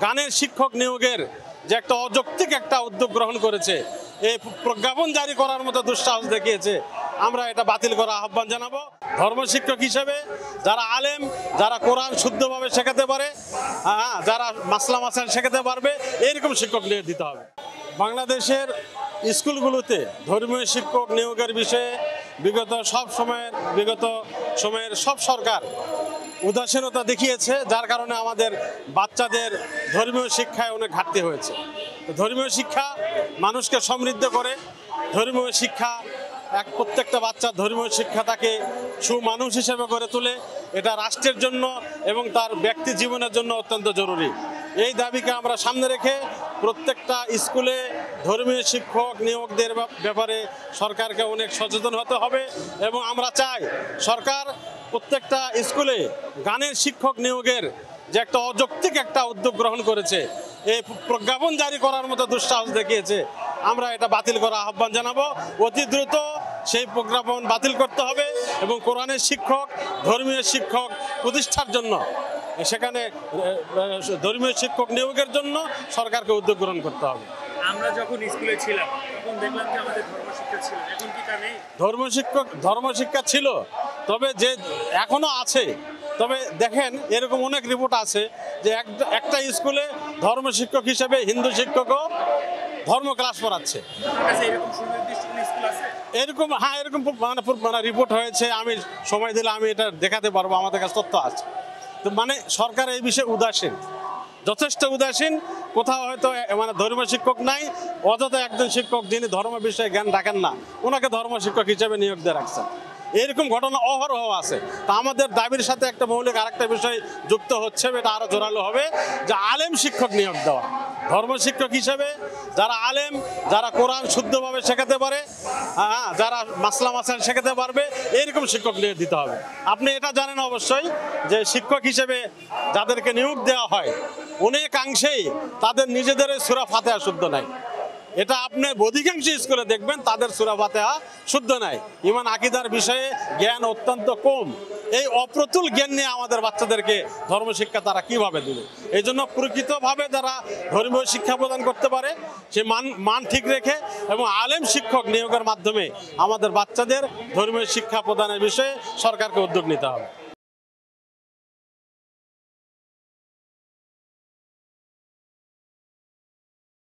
গানের শিক্ষক নিয়োগের যে একটা অযৌক্তিক একটা উদ্যোগ গ্রহণ করেছে, এই প্রজ্ঞাপন জারি করার মতো দুঃসাহস দেখিয়েছে, আমরা এটা বাতিল করার আহ্বান জানাবো। ধর্মশিক্ষক হিসেবে যারা আলেম, যারা কোরআন শুদ্ধভাবে শেখাতে পারে, যারা মাসলা মাসাইল শেখাতে পারবে, এরকম শিক্ষক নিয়োগ দিতে হবে। বাংলাদেশের স্কুলগুলোতে ধর্মীয় শিক্ষক নিয়োগের বিষয়ে বিগত সময়ের সব সরকার উদাসীনতা দেখিয়েছে, যার কারণে আমাদের বাচ্চাদের ধর্মীয় শিক্ষায় অনেক ঘাটতি হয়েছে। ধর্মীয় শিক্ষা মানুষকে সমৃদ্ধ করে। ধর্মীয় শিক্ষা প্রত্যেকটা বাচ্চার ধর্মীয় শিক্ষা তাকে সুমানুষ হিসেবে গড়ে তোলে। এটা রাষ্ট্রের জন্য এবং তার ব্যক্তি জীবনের জন্য অত্যন্ত জরুরি। এই দাবিকে আমরা সামনে রেখে প্রত্যেকটা স্কুলে ধর্মীয় শিক্ষক নিয়োগদের ব্যাপারে সরকারকে অনেক সচেতন হতে হবে এবং আমরা চাই সরকার প্রত্যেকটা স্কুলে গানের শিক্ষক নিয়োগের যে একটা অযৌক্তিক একটা উদ্যোগ গ্রহণ করেছে, এই প্রজ্ঞাপন জারি করার মতো দুঃসাহস দেখিয়েছে, আমরা এটা বাতিল করার আহ্বান জানাবো। অতি দ্রুত সেই প্রজ্ঞাপন বাতিল করতে হবে এবং কোরআনের শিক্ষক, ধর্মীয় শিক্ষক প্রতিষ্ঠার জন্য, সেখানে ধর্মীয় শিক্ষক নিয়োগের জন্য সরকারকে উদ্যোগ গ্রহণ করতে হবে। আমরা যখন স্কুলে ছিলাম তখন দেখলাম যে আমাদের ধর্মশিক্ষা ছিল, এখন কি তা নেই? ধর্মশিক্ষা ছিল, তবে যে এখনো আছে। তবে দেখেন, এরকম অনেক রিপোর্ট আছে যে একটা স্কুলে ধর্মশিক্ষক হিসেবে হিন্দু শিক্ষকও ধর্ম ক্লাস পড়াচ্ছে। এরকম মানে রিপোর্ট হয়েছে। আমি সময় দিলে আমি এটা দেখাতে পারবো, আমাদের কাছে তথ্য আছে। তো মানে সরকার এই বিষয়ে উদাসীন, যথেষ্ট উদাসীন। কোথাও হয়তো মানে ধর্ম শিক্ষক নাই, অযথা একজন শিক্ষক যিনি ধর্ম বিষয়ে জ্ঞান রাখেন না, ওনাকে ধর্ম শিক্ষক হিসেবে নিয়োগ দিয়ে রাখছেন। এরকম ঘটনা অহরহ আছে। তা আমাদের দাবির সাথে একটা মৌলিক আরেকটা বিষয় যুক্ত হচ্ছে, এটা আরো জোরালো হবে, যে আলেম শিক্ষক নিয়োগ দেওয়া। ধর্ম শিক্ষক হিসেবে যারা আলেম, যারা কোরআন শুদ্ধভাবে শেখাতে পারে, যারা মাসলা মাসাইল শেখাতে পারবে, এরকম শিক্ষক নিয়োগ দিতে হবে। আপনি এটা জানেন অবশ্যই যে শিক্ষক হিসেবে যাদেরকে নিয়োগ দেওয়া হয় অনেকাংশেই তাদের নিজেদের সূরা ফাতিহা শুদ্ধ নাই। এটা আপনি অধিকাংশ স্কুলে দেখবেন তাদের সূরা ফাতিহা শুদ্ধ নাই। ঈমান আকীদার বিষয়ে জ্ঞান অত্যন্ত কম। এই অপ্রতুল জ্ঞান নিয়ে আমাদের বাচ্চাদেরকে ধর্মশিক্ষা তারা কিভাবে দেবে? এই জন্য প্রকৃতভাবে যারা ধর্মীয় শিক্ষা প্রদান করতে পারে সে মান ঠিক রেখে এবং আলেম শিক্ষক নিয়োগের মাধ্যমে আমাদের বাচ্চাদের ধর্মীয় শিক্ষা প্রদানের বিষয়ে সরকারকে উদ্যোগ নিতে হবে।